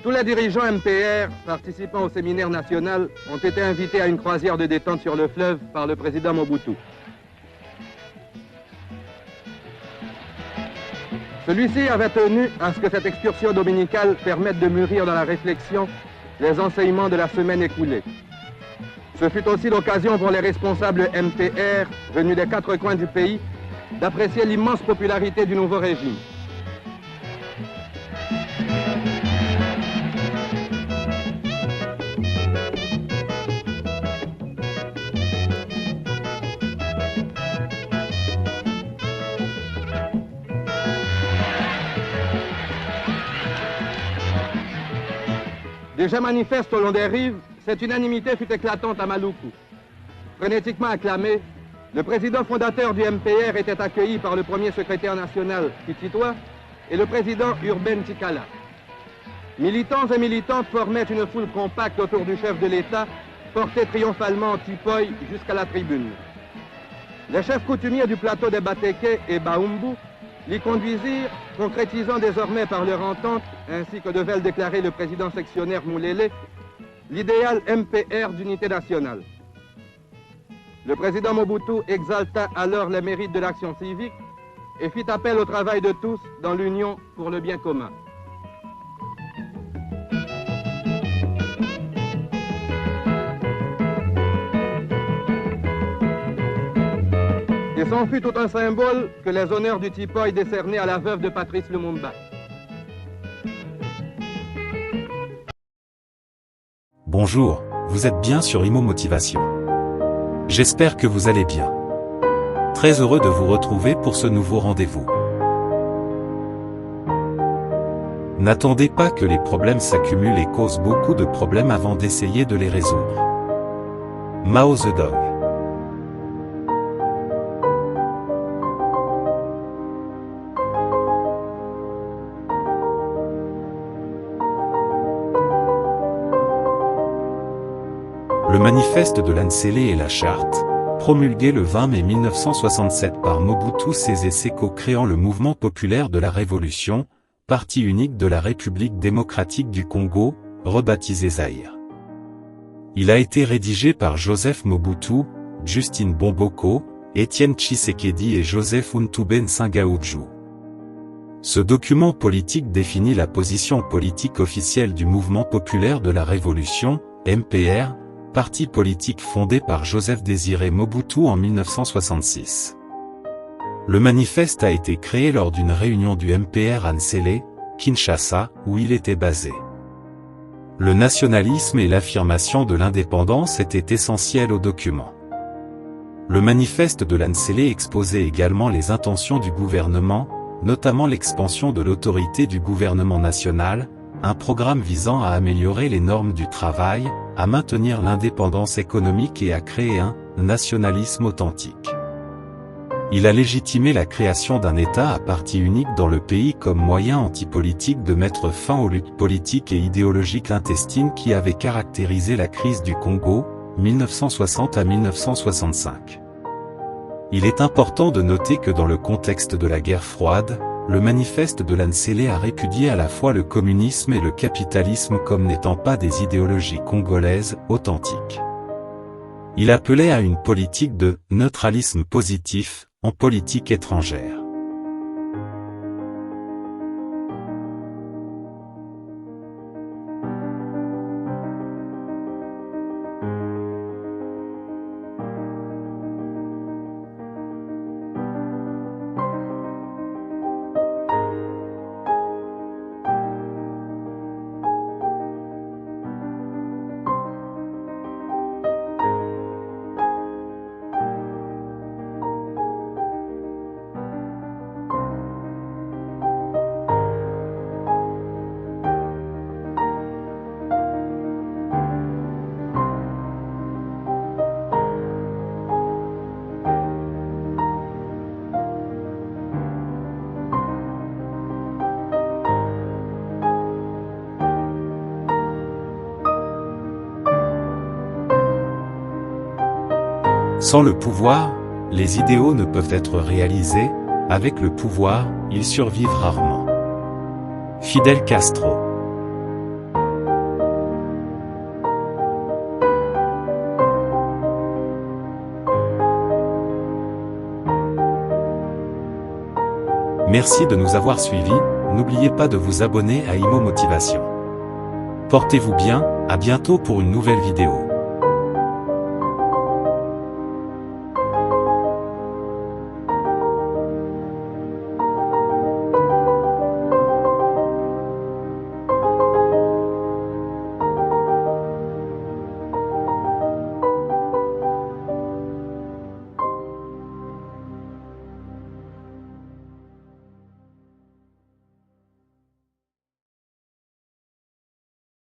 Tous les dirigeants MPR participant au séminaire national ont été invités à une croisière de détente sur le fleuve par le président Mobutu. Celui-ci avait tenu à ce que cette excursion dominicale permette de mûrir dans la réflexion les enseignements de la semaine écoulée. Ce fut aussi l'occasion pour les responsables MPR venus des quatre coins du pays d'apprécier l'immense popularité du nouveau régime. Déjà manifeste au long des rives, cette unanimité fut éclatante à Maluku. Frénétiquement acclamé, le président fondateur du MPR était accueilli par le premier secrétaire national, Kititoa, et le président Urbain Tikala. Militants et militantes formaient une foule compacte autour du chef de l'État, porté triomphalement en tipoy jusqu'à la tribune. Les chefs coutumiers du plateau des Bateke et Baumbu l'y conduisirent, concrétisant désormais par leur entente, ainsi que devait le déclarer le président sectionnaire Moulele, l'idéal MPR d'unité nationale. Le président Mobutu exalta alors les mérites de l'action civique et fit appel au travail de tous dans l'union pour le bien commun. Et c'en fut tout un symbole que les honneurs du Tipoy décernés à la veuve de Patrice Lumumba. Bonjour, vous êtes bien sur Imo Motivation. J'espère que vous allez bien. Très heureux de vous retrouver pour ce nouveau rendez-vous. N'attendez pas que les problèmes s'accumulent et causent beaucoup de problèmes avant d'essayer de les résoudre. Mao Zedong. Le manifeste de l'Ansele et la charte, promulgué le 20 mai 1967 par Mobutu Sese Seko créant le mouvement populaire de la Révolution, parti unique de la République démocratique du Congo, rebaptisé Zaïre. Il a été rédigé par Joseph Mobutu, Justine Bomboko, Étienne Tshisekedi et Joseph Ntube Nsangaoudjou. Ce document politique définit la position politique officielle du mouvement populaire de la Révolution, MPR, parti politique fondé par Joseph Désiré Mobutu en 1966. Le manifeste a été créé lors d'une réunion du MPR à Nsele, Kinshasa, où il était basé. Le nationalisme et l'affirmation de l'indépendance étaient essentiels au document. Le manifeste de l'Ansele exposait également les intentions du gouvernement, notamment l'expansion de l'autorité du gouvernement national, un programme visant à améliorer les normes du travail, à maintenir l'indépendance économique et à créer un nationalisme authentique. Il a légitimé la création d'un État à parti unique dans le pays comme moyen antipolitique de mettre fin aux luttes politiques et idéologiques intestines qui avaient caractérisé la crise du Congo, 1960 à 1965. Il est important de noter que dans le contexte de la guerre froide, le manifeste de l'Ansele a répudié à la fois le communisme et le capitalisme comme n'étant pas des idéologies congolaises authentiques. Il appelait à une politique de neutralisme positif en politique étrangère. Sans le pouvoir, les idéaux ne peuvent être réalisés, avec le pouvoir, ils survivent rarement. Fidel Castro. Merci de nous avoir suivis, n'oubliez pas de vous abonner à Imo Motivation. Portez-vous bien, à bientôt pour une nouvelle vidéo.